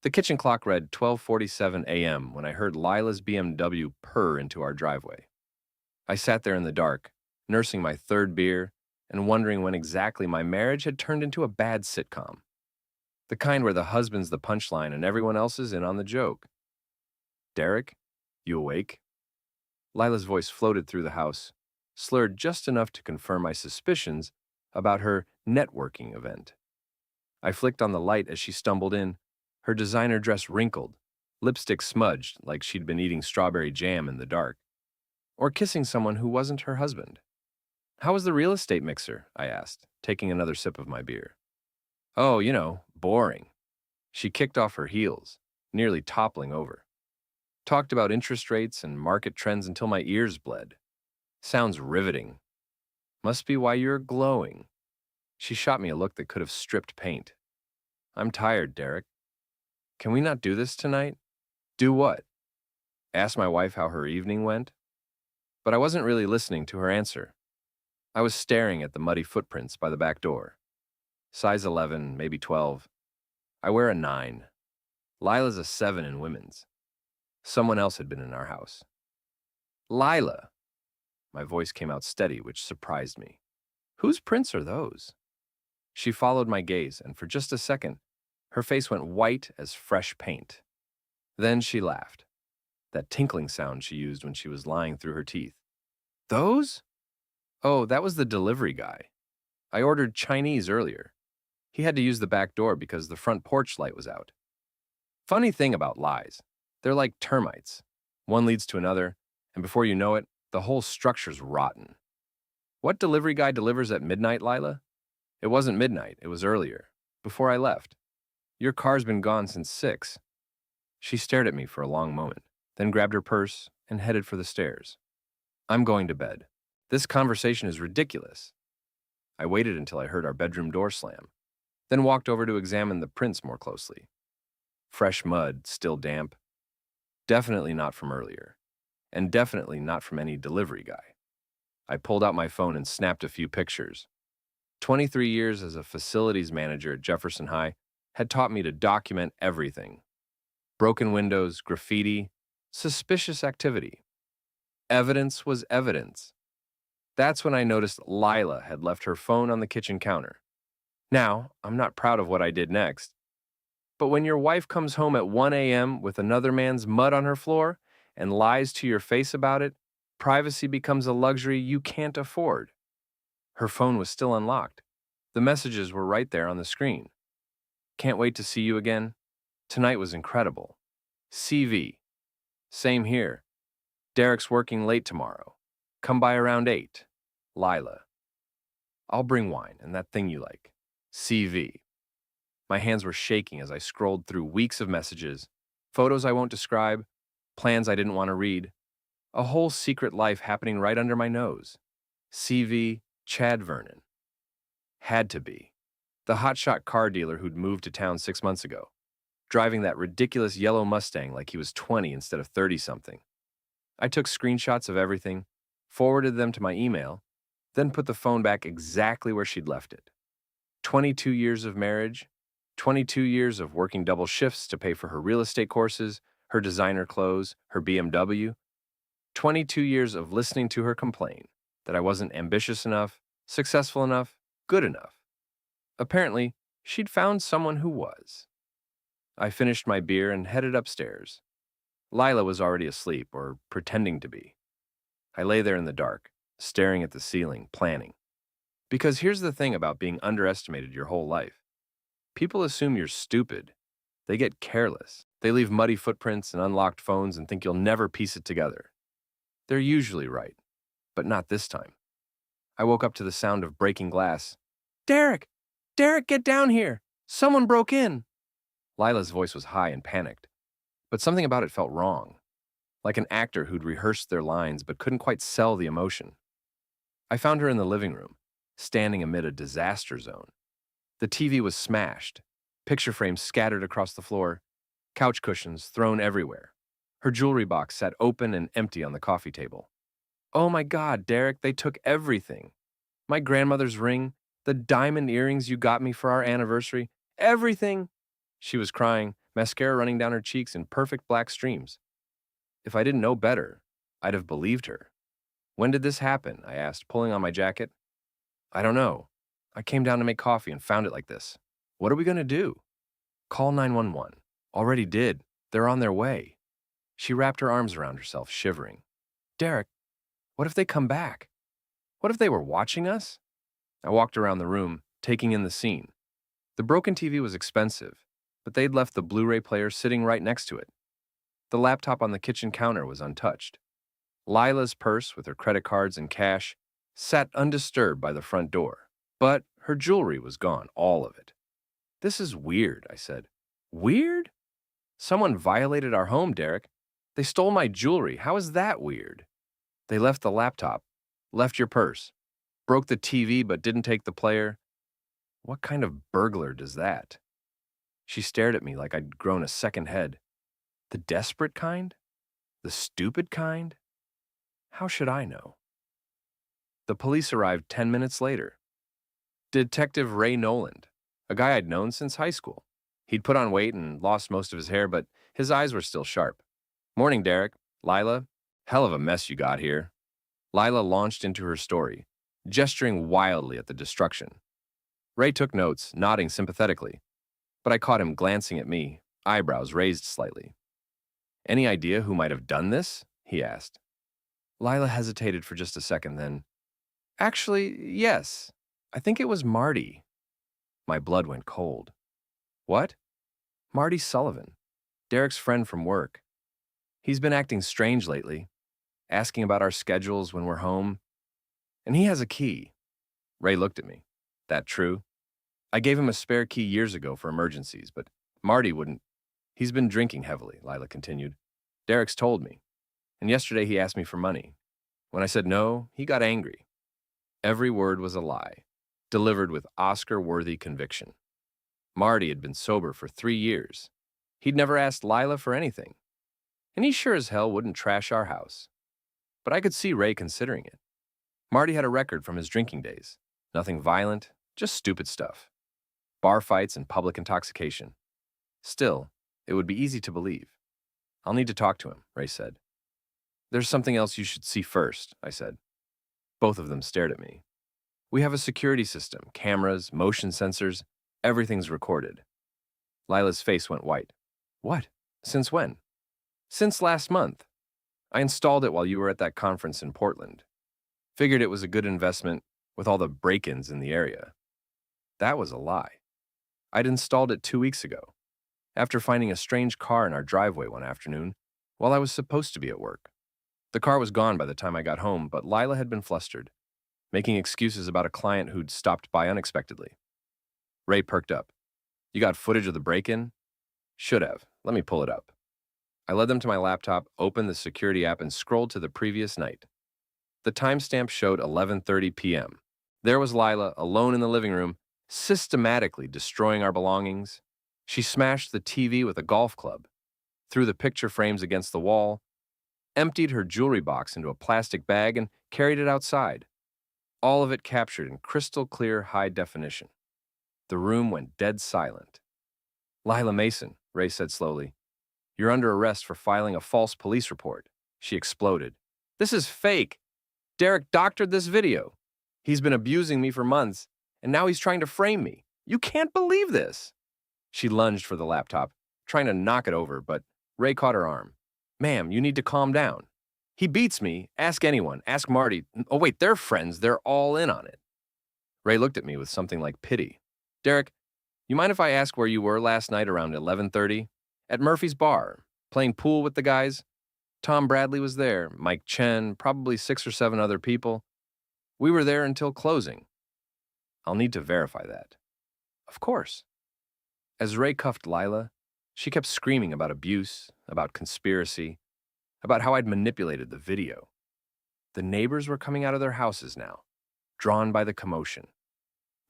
The kitchen clock read 12:47 a.m. when I heard Lila's BMW purr into our driveway. I sat there in the dark, nursing my third beer and wondering when exactly my marriage had turned into a bad sitcom. The kind where the husband's the punchline and everyone else is in on the joke. Derek, you awake? Lila's voice floated through the house, slurred just enough to confirm my suspicions about her networking event. I flicked on the light as she stumbled in, her designer dress wrinkled, lipstick smudged like she'd been eating strawberry jam in the dark, or kissing someone who wasn't her husband. How was the real estate mixer? I asked, taking another sip of my beer. Oh, boring. She kicked off her heels, nearly toppling over. Talked about interest rates and market trends until my ears bled. Sounds riveting. Must be why you're glowing. She shot me a look that could have stripped paint. I'm tired, Derek. Can we not do this tonight? Do what? Ask my wife how her evening went? But I wasn't really listening to her answer. I was staring at the muddy footprints by the back door. Size 11, maybe 12. I wear a 9. Lila's a 7 in women's. Someone else had been in our house. Lila! My voice came out steady, which surprised me. Whose prints are those? She followed my gaze, and for just a second, her face went white as fresh paint. Then she laughed, that tinkling sound she used when she was lying through her teeth. Those? Oh, that was the delivery guy. I ordered Chinese earlier. He had to use the back door because the front porch light was out. Funny thing about lies, they're like termites. One leads to another, and before you know it, the whole structure's rotten. What delivery guy delivers at midnight, Lila? It wasn't midnight, it was earlier, before I left. Your car's been gone since 6. She stared at me for a long moment, then grabbed her purse and headed for the stairs. I'm going to bed. This conversation is ridiculous. I waited until I heard our bedroom door slam, then walked over to examine the prints more closely. Fresh mud, still damp. Definitely not from earlier, and definitely not from any delivery guy. I pulled out my phone and snapped a few pictures. 23 years as a facilities manager at Jefferson High had taught me to document everything. Broken windows, graffiti, suspicious activity. Evidence was evidence. That's when I noticed Lila had left her phone on the kitchen counter. Now, I'm not proud of what I did next. But when your wife comes home at 1 a.m. with another man's mud on her floor and lies to your face about it, privacy becomes a luxury you can't afford. Her phone was still unlocked. The messages were right there on the screen. Can't wait to see you again. Tonight was incredible. CV. Same here. Derek's working late tomorrow. Come by around 8. Lila. I'll bring wine and that thing you like. CV. My hands were shaking as I scrolled through weeks of messages, photos I won't describe, plans I didn't want to read, a whole secret life happening right under my nose. CV, Chad Vernon. Had to be. The hotshot car dealer who'd moved to town 6 months ago, driving that ridiculous yellow Mustang like he was 20 instead of 30-something. I took screenshots of everything, forwarded them to my email, then put the phone back exactly where she'd left it. 22 years of marriage, 22 years of working double shifts to pay for her real estate courses, her designer clothes, her BMW. 22 years of listening to her complain that I wasn't ambitious enough, successful enough, good enough. Apparently, she'd found someone who was. I finished my beer and headed upstairs. Lila was already asleep, or pretending to be. I lay there in the dark, staring at the ceiling, planning. Because here's the thing about being underestimated your whole life. People assume you're stupid. They get careless. They leave muddy footprints and unlocked phones and think you'll never piece it together. They're usually right, but not this time. I woke up to the sound of breaking glass. Derek! Derek, get down here! Someone broke in! Lila's voice was high and panicked, but something about it felt wrong, like an actor who'd rehearsed their lines but couldn't quite sell the emotion. I found her in the living room, standing amid a disaster zone. The TV was smashed, picture frames scattered across the floor, couch cushions thrown everywhere. Her jewelry box sat open and empty on the coffee table. Oh my God, Derek, they took everything. My grandmother's ring, the diamond earrings you got me for our anniversary, everything. She was crying, mascara running down her cheeks in perfect black streams. If I didn't know better, I'd have believed her. When did this happen? I asked, pulling on my jacket. I don't know. I came down to make coffee and found it like this. What are we going to do? Call 911. Already did. They're on their way. She wrapped her arms around herself, shivering. Derek, what if they come back? What if they were watching us? I walked around the room, taking in the scene. The broken TV was expensive, but they'd left the Blu-ray player sitting right next to it. The laptop on the kitchen counter was untouched. Lila's purse, with her credit cards and cash, sat undisturbed by the front door, but her jewelry was gone, all of it. This is weird, I said. Weird? Someone violated our home, Derek. They stole my jewelry. How is that weird? They left the laptop, left your purse, broke the TV but didn't take the player. What kind of burglar does that? She stared at me like I'd grown a second head. The desperate kind? The stupid kind? How should I know? The police arrived 10 minutes later. Detective Ray Noland, a guy I'd known since high school. He'd put on weight and lost most of his hair, but his eyes were still sharp. Morning, Derek. Lila. Hell of a mess you got here. Lila launched into her story, gesturing wildly at the destruction. Ray took notes, nodding sympathetically, but I caught him glancing at me, eyebrows raised slightly. Any idea who might have done this? He asked. Lila hesitated for just a second, then, actually, yes. I think it was Marty. My blood went cold. What? Marty Sullivan, Derek's friend from work. He's been acting strange lately, asking about our schedules when we're home. And he has a key. Ray looked at me. That true? I gave him a spare key years ago for emergencies, but Marty wouldn't. He's been drinking heavily, Lila continued. Derek's told me. And yesterday he asked me for money. When I said no, he got angry. Every word was a lie, delivered with Oscar-worthy conviction. Marty had been sober for 3 years. He'd never asked Lila for anything. And he sure as hell wouldn't trash our house. But I could see Ray considering it. Marty had a record from his drinking days. Nothing violent, just stupid stuff. Bar fights and public intoxication. Still, it would be easy to believe. I'll need to talk to him, Ray said. There's something else you should see first, I said. Both of them stared at me. We have a security system, cameras, motion sensors, everything's recorded. Lila's face went white. What? Since when? Since last month. I installed it while you were at that conference in Portland. Figured it was a good investment with all the break-ins in the area. That was a lie. I'd installed it 2 weeks ago, after finding a strange car in our driveway one afternoon while I was supposed to be at work. The car was gone by the time I got home, but Lila had been flustered, making excuses about a client who'd stopped by unexpectedly. Ray perked up. You got footage of the break-in? Should have. Let me pull it up. I led them to my laptop, opened the security app, and scrolled to the previous night. The timestamp showed 11:30 p.m. There was Lila, alone in the living room, systematically destroying our belongings. She smashed the TV with a golf club, threw the picture frames against the wall, emptied her jewelry box into a plastic bag, and carried it outside. All of it captured in crystal clear high definition. The room went dead silent. Lila Mason, Ray said slowly. You're under arrest for filing a false police report. She exploded. This is fake. Derek doctored this video. He's been abusing me for months, and now he's trying to frame me. You can't believe this. She lunged for the laptop, trying to knock it over, but Ray caught her arm. Ma'am, you need to calm down. He beats me. Ask anyone. Ask Marty. Oh, wait, they're friends. They're all in on it. Ray looked at me with something like pity. Derek, you mind if I ask where you were last night around 11:30? At Murphy's Bar, playing pool with the guys? Tom Bradley was there, Mike Chen, probably 6 or 7 other people. We were there until closing. I'll need to verify that. Of course. As Ray cuffed Lila, she kept screaming about abuse, about conspiracy, about how I'd manipulated the video. The neighbors were coming out of their houses now, drawn by the commotion.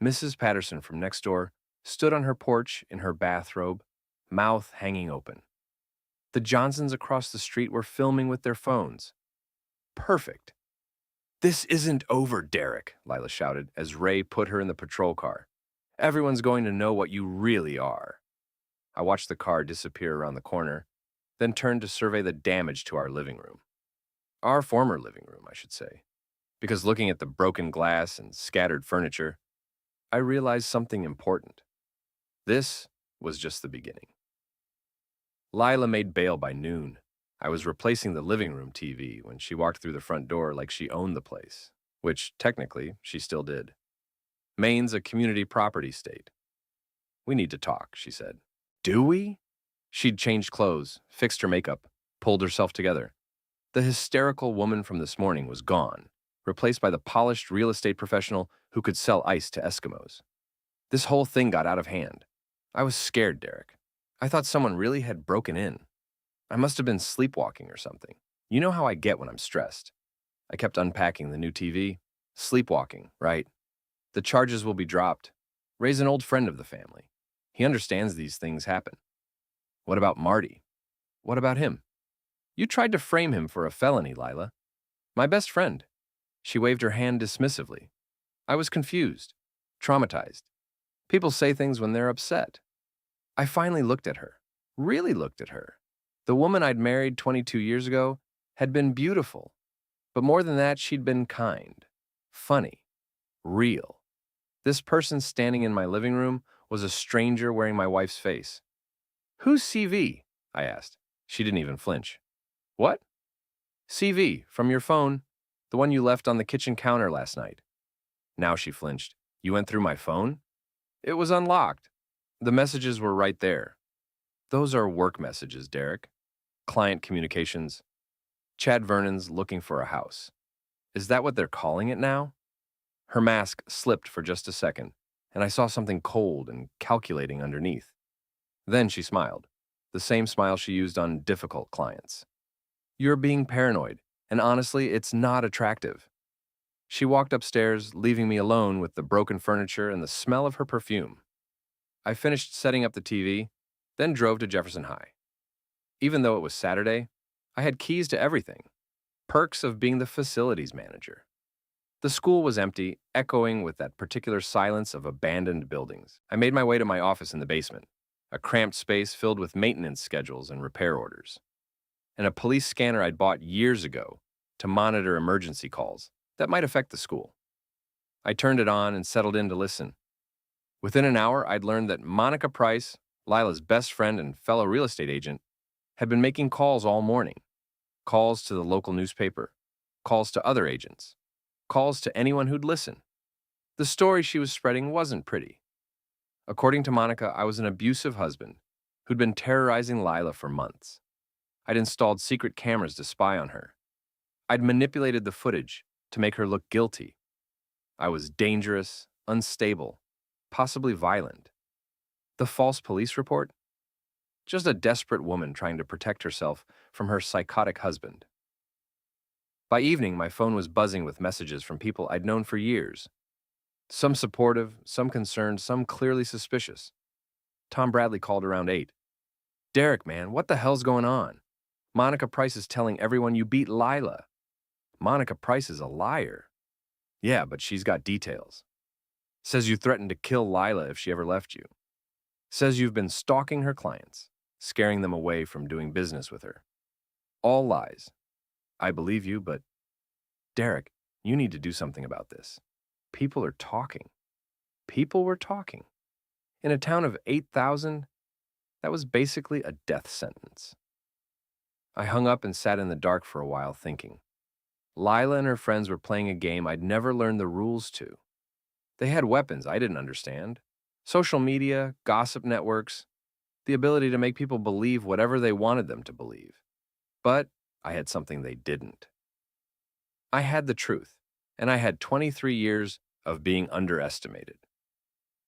Mrs. Patterson from next door stood on her porch in her bathrobe, mouth hanging open. The Johnsons across the street were filming with their phones. Perfect. This isn't over, Derek, Lila shouted as Ray put her in the patrol car. Everyone's going to know what you really are. I watched the car disappear around the corner, then turned to survey the damage to our living room. Our former living room, I should say. Because looking at the broken glass and scattered furniture, I realized something important. This was just the beginning. Lila made bail by noon. I was replacing the living room TV when she walked through the front door like she owned the place, which technically she still did. Maine's a community property state. We need to talk, she said. Do we? She'd changed clothes, fixed her makeup, pulled herself together. The hysterical woman from this morning was gone, replaced by the polished real estate professional who could sell ice to Eskimos. This whole thing got out of hand. I was scared, Derek. I thought someone really had broken in. I must have been sleepwalking or something. You know how I get when I'm stressed. I kept unpacking the new TV. Sleepwalking, right? The charges will be dropped. Ray's an old friend of the family. He understands these things happen. What about Marty? What about him? You tried to frame him for a felony, Lila. My best friend. She waved her hand dismissively. I was confused, traumatized. People say things when they're upset. I finally looked at her, really looked at her. The woman I'd married 22 years ago had been beautiful, but more than that, she'd been kind, funny, real. This person standing in my living room was a stranger wearing my wife's face. Who's CV? I asked. She didn't even flinch. What? CV, from your phone, the one you left on the kitchen counter last night. Now she flinched. You went through my phone? It was unlocked. The messages were right there. Those are work messages, Derek. Client communications. Chad Vernon's looking for a house. Is that what they're calling it now? Her mask slipped for just a second, and I saw something cold and calculating underneath. Then she smiled, the same smile she used on difficult clients. You're being paranoid, and honestly, it's not attractive. She walked upstairs, leaving me alone with the broken furniture and the smell of her perfume. I finished setting up the TV, then drove to Jefferson High. Even though it was Saturday, I had keys to everything. Perks of being the facilities manager. The school was empty, echoing with that particular silence of abandoned buildings. I made my way to my office in the basement, a cramped space filled with maintenance schedules and repair orders, and a police scanner I'd bought years ago to monitor emergency calls that might affect the school. I turned it on and settled in to listen. Within an hour, I'd learned that Monica Price, Lila's best friend and fellow real estate agent, had been making calls all morning. Calls to the local newspaper, calls to other agents, calls to anyone who'd listen. The story she was spreading wasn't pretty. According to Monica, I was an abusive husband who'd been terrorizing Lila for months. I'd installed secret cameras to spy on her. I'd manipulated the footage to make her look guilty. I was dangerous, unstable, possibly violent. The false police report? Just a desperate woman trying to protect herself from her psychotic husband. By evening, my phone was buzzing with messages from people I'd known for years. Some supportive, some concerned, some clearly suspicious. Tom Bradley called around 8. Derek, man, what the hell's going on? Monica Price is telling everyone you beat Lila. Monica Price is a liar. Yeah, but she's got details. Says you threatened to kill Lila if she ever left you. Says you've been stalking her clients, scaring them away from doing business with her. All lies. I believe you, but Derek, you need to do something about this. People are talking. People were talking. In a town of 8,000, that was basically a death sentence. I hung up and sat in the dark for a while thinking. Lila and her friends were playing a game I'd never learned the rules to. They had weapons I didn't understand. Social media, gossip networks, the ability to make people believe whatever they wanted them to believe. But I had something they didn't. I had the truth, and I had 23 years of being underestimated.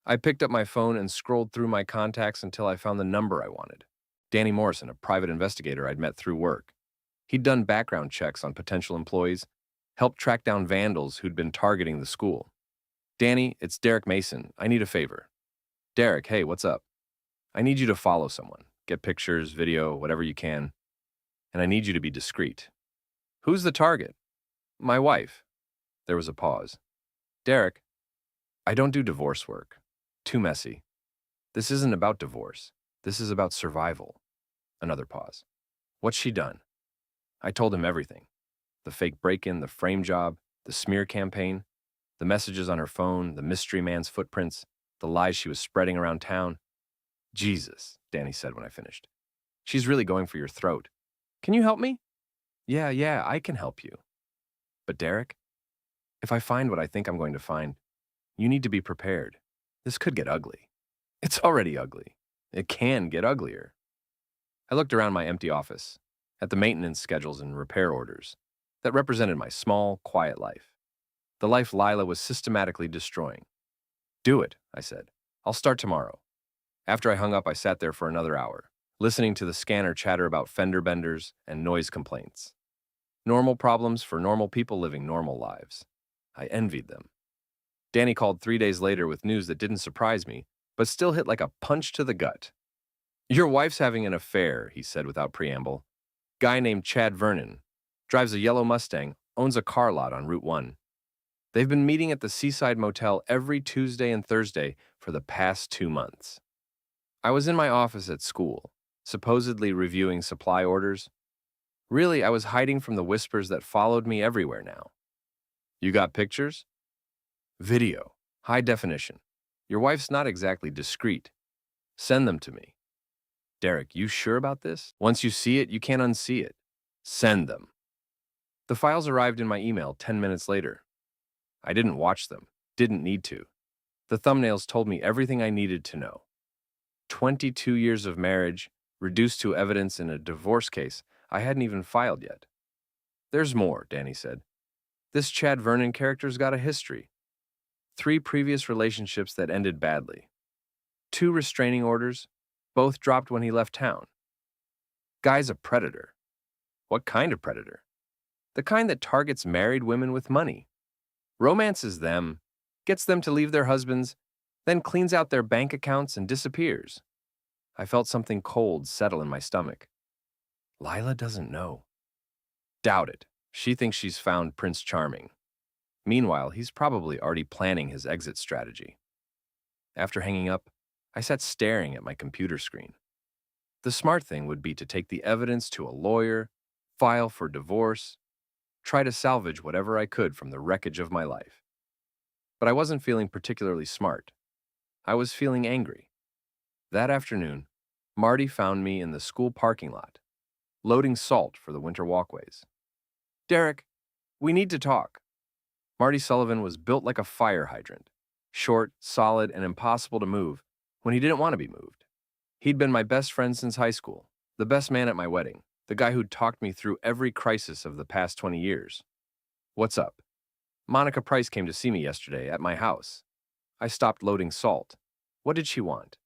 I picked up my phone and scrolled through my contacts until I found the number I wanted. Danny Morrison, a private investigator I'd met through work. He'd done background checks on potential employees, helped track down vandals who'd been targeting the school. Danny, it's Derek Mason. I need a favor. Derek, hey, what's up? I need you to follow someone. Get pictures, video, whatever you can. And I need you to be discreet. Who's the target? My wife. There was a pause. Derek, I don't do divorce work. Too messy. This isn't about divorce. This is about survival. Another pause. What's she done? I told him everything. The fake break-in, the frame job, the smear campaign, the messages on her phone, the mystery man's footprints, the lies she was spreading around town. Jesus, Danny said when I finished. She's really going for your throat. Can you help me? Yeah, I can help you. But Derek, if I find what I think I'm going to find, you need to be prepared. This could get ugly. It's already ugly. It can get uglier. I looked around my empty office, at the maintenance schedules and repair orders that represented my small, quiet life. The life Lila was systematically destroying. Do it, I said. I'll start tomorrow. After I hung up, I sat there for another hour, listening to the scanner chatter about fender benders and noise complaints. Normal problems for normal people living normal lives. I envied them. Danny called 3 days later with news that didn't surprise me, but still hit like a punch to the gut. Your wife's having an affair, he said without preamble. Guy named Chad Vernon. Drives a yellow Mustang, owns a car lot on Route 1. They've been meeting at the Seaside Motel every Tuesday and Thursday for the past 2 months. I was in my office at school, supposedly reviewing supply orders. Really, I was hiding from the whispers that followed me everywhere now. You got pictures? Video. High definition. Your wife's not exactly discreet. Send them to me. Derek, you sure about this? Once you see it, you can't unsee it. Send them. The files arrived in my email 10 minutes later. I didn't watch them. Didn't need to. The thumbnails told me everything I needed to know. 22 years of marriage, reduced to evidence in a divorce case I hadn't even filed yet. There's more, Danny said. This Chad Vernon character's got a history. 3 previous relationships that ended badly. 2 restraining orders, both dropped when he left town. Guy's a predator. What kind of predator? The kind that targets married women with money. Romances them, gets them to leave their husbands, then cleans out their bank accounts and disappears. I felt something cold settle in my stomach. Lila doesn't know. Doubt it. She thinks she's found Prince Charming. Meanwhile, he's probably already planning his exit strategy. After hanging up, I sat staring at my computer screen. The smart thing would be to take the evidence to a lawyer, file for divorce, try to salvage whatever I could from the wreckage of my life. But I wasn't feeling particularly smart. I was feeling angry. That afternoon, Marty found me in the school parking lot, loading salt for the winter walkways. Derek, we need to talk. Marty Sullivan was built like a fire hydrant, short, solid, and impossible to move when he didn't want to be moved. He'd been my best friend since high school, the best man at my wedding, the guy who'd talked me through every crisis of the past 20 years. What's up? Monica Price came to see me yesterday at my house. I stopped loading salt. What did she want?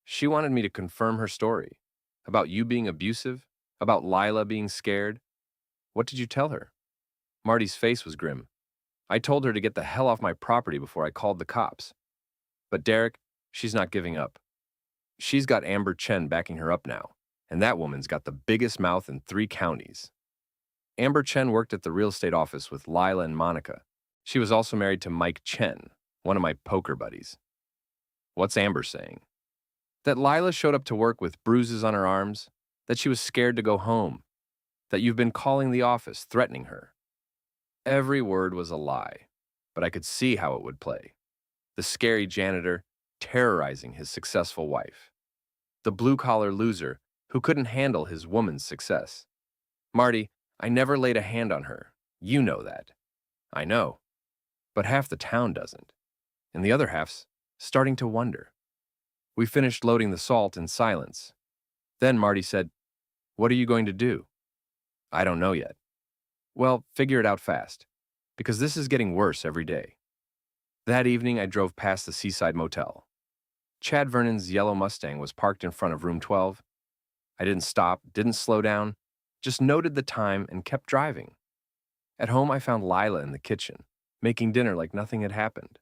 She wanted me to confirm her story. About you being abusive? About Lila being scared? What did you tell her? Marty's face was grim. I told her to get the hell off my property before I called the cops. But Derek, she's not giving up. She's got Amber Chen backing her up now, and that woman's got the biggest mouth in 3 counties. Amber Chen worked at the real estate office with Lila and Monica. She was also married to Mike Chen, one of my poker buddies. What's Amber saying? That Lila showed up to work with bruises on her arms, that she was scared to go home, that you've been calling the office, threatening her. Every word was a lie, but I could see how it would play. The scary janitor terrorizing his successful wife. The blue-collar loser who couldn't handle his woman's success. Marty, I never laid a hand on her. You know that. I know. But half the town doesn't. And the other half's starting to wonder. We finished loading the salt in silence. Then Marty said, "What are you going to do?" I don't know yet. Well, figure it out fast, because this is getting worse every day. That evening, I drove past the Seaside Motel. Chad Vernon's yellow Mustang was parked in front of room 12. I didn't stop, didn't slow down, just noted the time and kept driving. At home, I found Lila in the kitchen, making dinner like nothing had happened.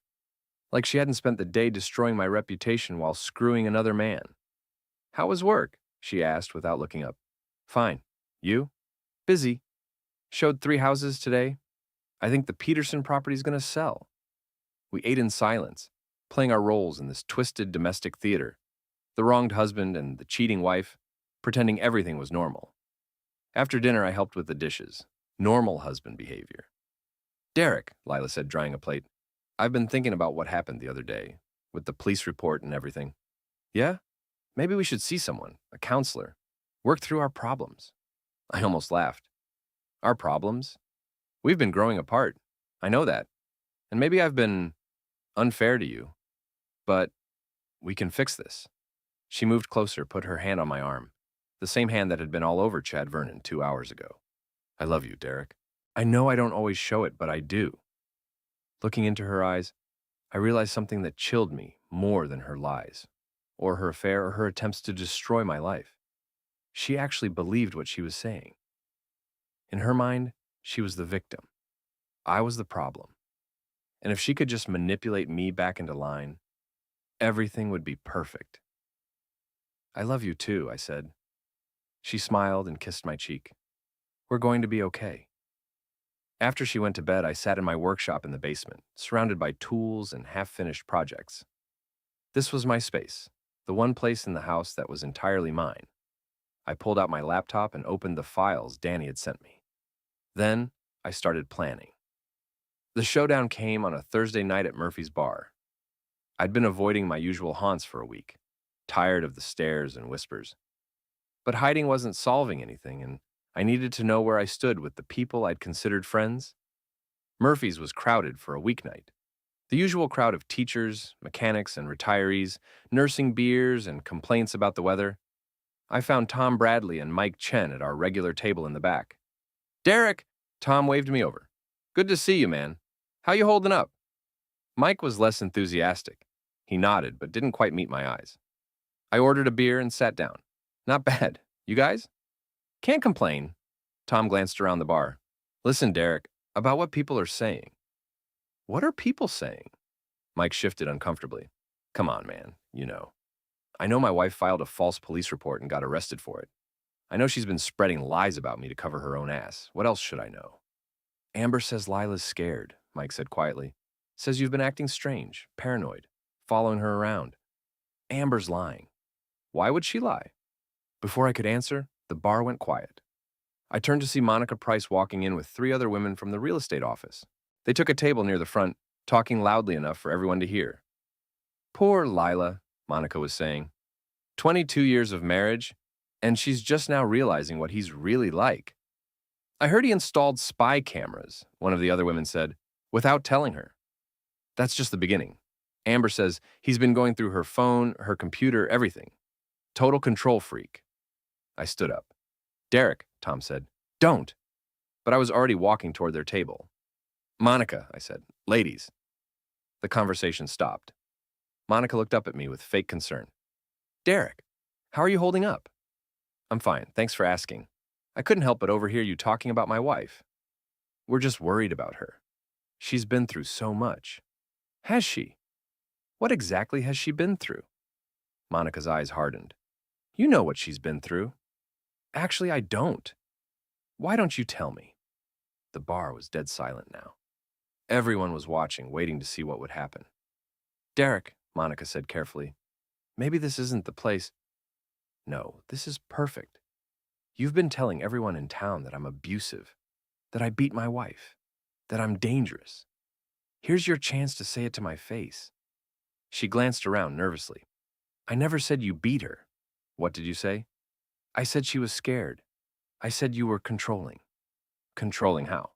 Like she hadn't spent the day destroying my reputation while screwing another man. How was work? She asked without looking up. Fine. You? Busy. Showed 3 houses today. I think the Peterson property's gonna sell. We ate in silence, playing our roles in this twisted domestic theater. The wronged husband and the cheating wife, pretending everything was normal. After dinner, I helped with the dishes. Normal husband behavior. Derek, Lila said, drying a plate, I've been thinking about what happened the other day, with the police report and everything. Yeah? Maybe we should see someone, a counselor, work through our problems. I almost laughed. Our problems? We've been growing apart. I know that. And maybe I've been unfair to you, but we can fix this. She moved closer, put her hand on my arm, the same hand that had been all over Chad Vernon 2 hours ago. I love you, Derek. I know I don't always show it, but I do. Looking into her eyes, I realized something that chilled me more than her lies, or her affair, or her attempts to destroy my life. She actually believed what she was saying. In her mind, she was the victim. I was the problem. And if she could just manipulate me back into line, everything would be perfect. I love you too, I said. She smiled and kissed my cheek. We're going to be okay. After she went to bed, I sat in my workshop in the basement, surrounded by tools and half-finished projects. This was my space, the one place in the house that was entirely mine. I pulled out my laptop and opened the files Danny had sent me. Then, I started planning. The showdown came on a Thursday night at Murphy's bar. I'd been avoiding my usual haunts for a week, tired of the stares and whispers. But hiding wasn't solving anything, and I needed to know where I stood with the people I'd considered friends. Murphy's was crowded for a weeknight. The usual crowd of teachers, mechanics, and retirees, nursing beers and complaints about the weather. I found Tom Bradley and Mike Chen at our regular table in the back. Derek! Tom waved me over. Good to see you, man. How you holding up? Mike was less enthusiastic. He nodded, but didn't quite meet my eyes. I ordered a beer and sat down. Not bad. You guys? Can't complain. Tom glanced around the bar. Listen, Derek, about what people are saying. What are people saying? Mike shifted uncomfortably. Come on, man, you know. I know my wife filed a false police report and got arrested for it. I know she's been spreading lies about me to cover her own ass. What else should I know? Amber says Lila's scared, Mike said quietly. Says you've been acting strange, paranoid, following her around. Amber's lying. Why would she lie? Before I could answer, the bar went quiet. I turned to see Monica Price walking in with 3 other women from the real estate office. They took a table near the front, talking loudly enough for everyone to hear. Poor Lila, Monica was saying. 22 years of marriage, and she's just now realizing what he's really like. I heard he installed spy cameras, one of the other women said, without telling her. That's just the beginning. Amber says he's been going through her phone, her computer, everything. Total control freak. I stood up. Derek, Tom said, don't. But I was already walking toward their table. Monica, I said, ladies. The conversation stopped. Monica looked up at me with fake concern. Derek, how are you holding up? I'm fine, thanks for asking. I couldn't help but overhear you talking about my wife. We're just worried about her. She's been through so much. Has she? What exactly has she been through? Monica's eyes hardened. You know what she's been through. Actually, I don't. Why don't you tell me? The bar was dead silent now. Everyone was watching, waiting to see what would happen. Derek, Monica said carefully, maybe this isn't the place. No, this is perfect. You've been telling everyone in town that I'm abusive, that I beat my wife, that I'm dangerous. Here's your chance to say it to my face. She glanced around nervously. I never said you beat her. What did you say? I said she was scared. I said you were controlling. Controlling how?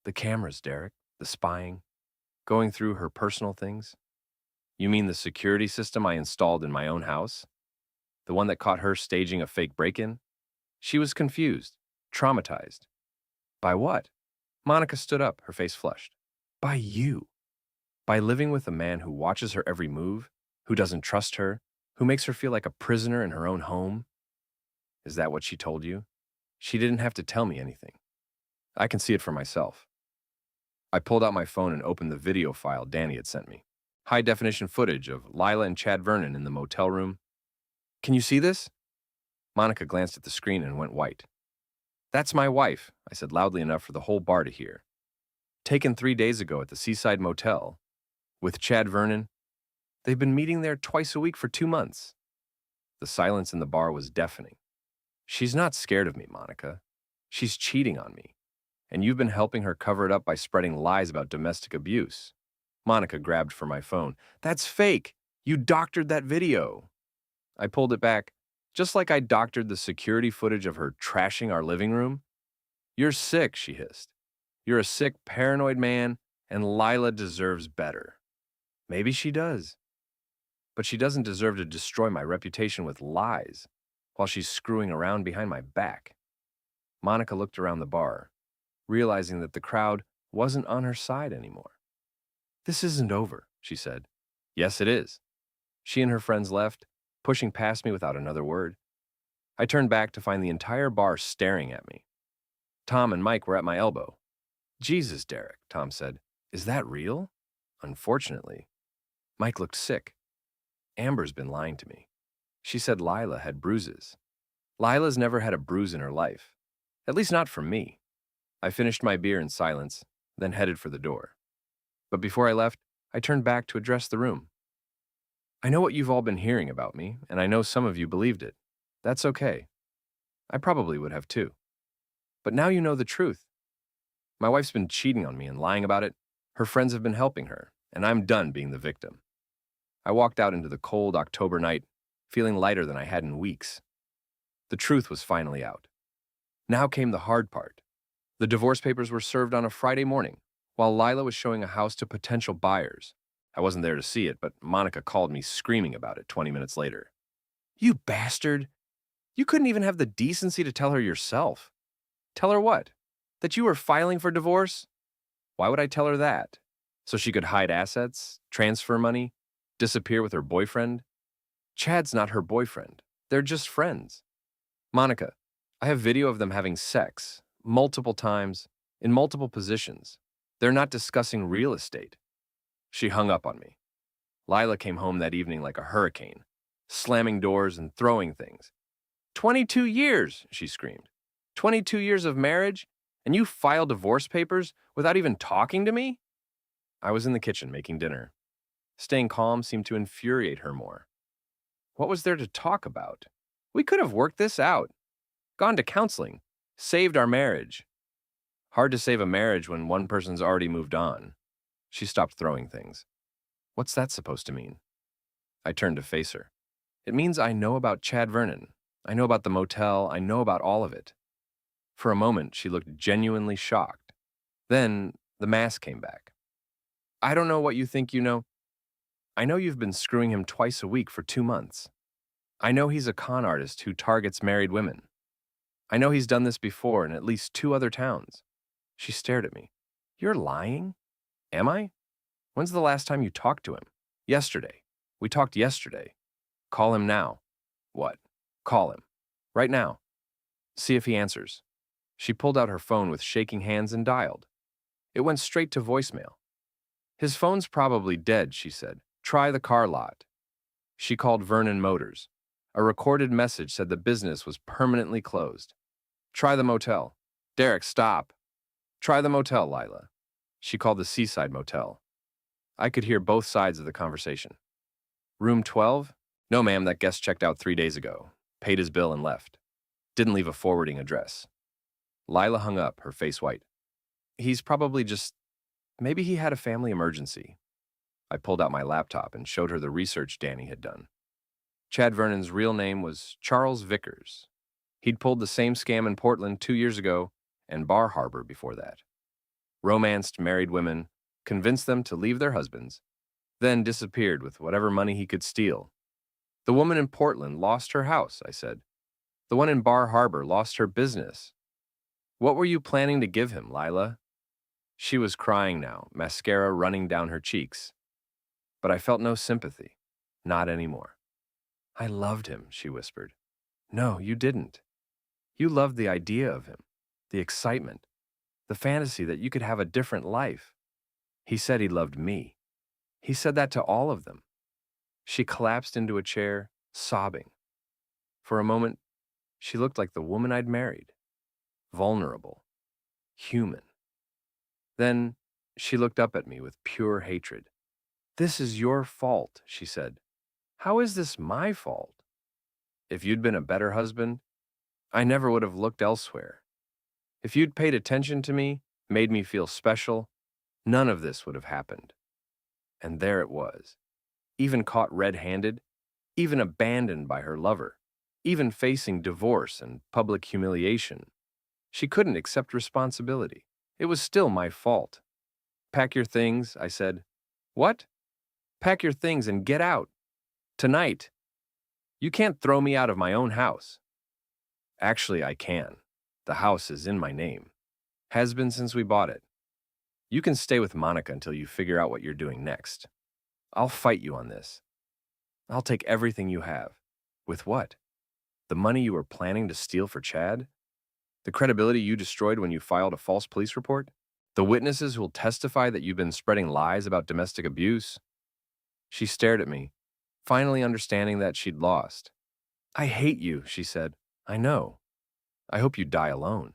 The cameras, Derek, the spying, going through her personal things. You mean the security system I installed in my own house? The one that caught her staging a fake break-in? She was confused, traumatized. By what? Monica stood up, her face flushed. By you. By living with a man who watches her every move, who doesn't trust her, who makes her feel like a prisoner in her own home. Is that what she told you? She didn't have to tell me anything. I can see it for myself. I pulled out my phone and opened the video file Danny had sent me. High-definition footage of Lila and Chad Vernon in the motel room. Can you see this? Monica glanced at the screen and went white. That's my wife, I said loudly enough for the whole bar to hear. Taken 3 days ago at the Seaside Motel. With Chad Vernon. They've been meeting there twice a week for 2 months. The silence in the bar was deafening. She's not scared of me, Monica. She's cheating on me. And you've been helping her cover it up by spreading lies about domestic abuse. Monica grabbed for my phone. That's fake. You doctored that video. I pulled it back, just like I doctored the security footage of her trashing our living room. You're sick, she hissed. You're a sick, paranoid man, and Lila deserves better. Maybe she does. But she doesn't deserve to destroy my reputation with lies while she's screwing around behind my back. Monica looked around the bar, realizing that the crowd wasn't on her side anymore. This isn't over, she said. Yes, it is. She and her friends left, pushing past me without another word. I turned back to find the entire bar staring at me. Tom and Mike were at my elbow. Jesus, Derek, Tom said. Is that real? Unfortunately. Mike looked sick. Amber's been lying to me. She said Lila had bruises. Lila's never had a bruise in her life. At least not from me. I finished my beer in silence, then headed for the door. But before I left, I turned back to address the room. I know what you've all been hearing about me, and I know some of you believed it. That's okay. I probably would have too. But now you know the truth. My wife's been cheating on me and lying about it. Her friends have been helping her, and I'm done being the victim. I walked out into the cold October night, feeling lighter than I had in weeks. The truth was finally out. Now came the hard part. The divorce papers were served on a Friday morning, while Lila was showing a house to potential buyers. I wasn't there to see it, but Monica called me screaming about it 20 minutes later. You bastard! You couldn't even have the decency to tell her yourself. Tell her what? That you were filing for divorce? Why would I tell her that? So she could hide assets, transfer money, disappear with her boyfriend? Chad's not her boyfriend. They're just friends. Monica, I have video of them having sex, multiple times, in multiple positions. They're not discussing real estate. She hung up on me. Lila came home that evening like a hurricane, slamming doors and throwing things. 22 years, she screamed. 22 years of marriage, and you file divorce papers without even talking to me? I was in the kitchen making dinner. Staying calm seemed to infuriate her more. What was there to talk about? We could have worked this out. Gone to counseling. Saved our marriage. Hard to save a marriage when one person's already moved on. She stopped throwing things. What's that supposed to mean? I turned to face her. It means I know about Chad Vernon. I know about the motel. I know about all of it. For a moment, she looked genuinely shocked. Then, the mask came back. I don't know what you think you know. I know you've been screwing him twice a week for 2 months. I know he's a con artist who targets married women. I know he's done this before in at least 2 other towns. She stared at me. You're lying? Am I? When's the last time you talked to him? Yesterday. We talked yesterday. Call him now. What? Call him. Right now. See if he answers. She pulled out her phone with shaking hands and dialed. It went straight to voicemail. His phone's probably dead, she said. Try the car lot. She called Vernon Motors. A recorded message said the business was permanently closed. Try the motel. Derek, stop. Try the motel, Lila. She called the Seaside Motel. I could hear both sides of the conversation. Room 12? No, ma'am, that guest checked out 3 days ago. Paid his bill and left. Didn't leave a forwarding address. Lila hung up, her face white. He's probably maybe he had a family emergency. I pulled out my laptop and showed her the research Danny had done. Chad Vernon's real name was Charles Vickers. He'd pulled the same scam in Portland 2 years ago and Bar Harbor before that. Romanced married women, convinced them to leave their husbands, then disappeared with whatever money he could steal. The woman in Portland lost her house, I said. The one in Bar Harbor lost her business. What were you planning to give him, Lila? She was crying now, mascara running down her cheeks. But I felt no sympathy. Not anymore. I loved him, she whispered. No, you didn't. You loved the idea of him, the excitement, the fantasy that you could have a different life. He said he loved me. He said that to all of them. She collapsed into a chair, sobbing. For a moment, she looked like the woman I'd married. Vulnerable. Human. Then she looked up at me with pure hatred. This is your fault, she said. How is this my fault? If you'd been a better husband, I never would have looked elsewhere. If you'd paid attention to me, made me feel special, none of this would have happened. And there it was, even caught red-handed, even abandoned by her lover, even facing divorce and public humiliation. She couldn't accept responsibility. It was still my fault. Pack your things, I said. What? Pack your things and get out. Tonight. You can't throw me out of my own house. Actually, I can. The house is in my name. Has been since we bought it. You can stay with Monica until you figure out what you're doing next. I'll fight you on this. I'll take everything you have. With what? The money you were planning to steal for Chad? The credibility you destroyed when you filed a false police report? The witnesses who'll testify that you've been spreading lies about domestic abuse? She stared at me, finally understanding that she'd lost. I hate you, she said. I know. I hope you die alone.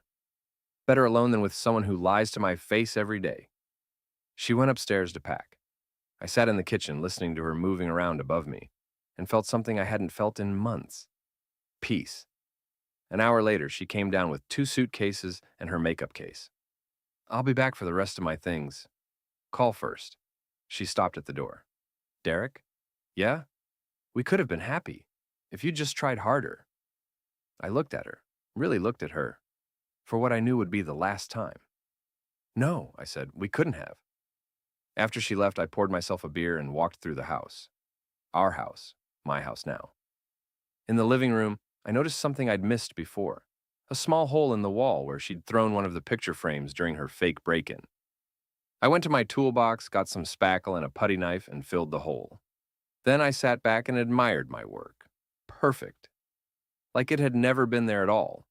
Better alone than with someone who lies to my face every day. She went upstairs to pack. I sat in the kitchen listening to her moving around above me and felt something I hadn't felt in months. Peace. An hour later, she came down with 2 suitcases and her makeup case. I'll be back for the rest of my things. Call first. She stopped at the door. Derek? Yeah? We could have been happy if you'd just tried harder. I looked at her, really looked at her, for what I knew would be the last time. No, I said, we couldn't have. After she left, I poured myself a beer and walked through the house. Our house, my house now. In the living room, I noticed something I'd missed before, a small hole in the wall where she'd thrown one of the picture frames during her fake break-in. I went to my toolbox, got some spackle and a putty knife, and filled the hole. Then I sat back and admired my work. Perfect. Like it had never been there at all.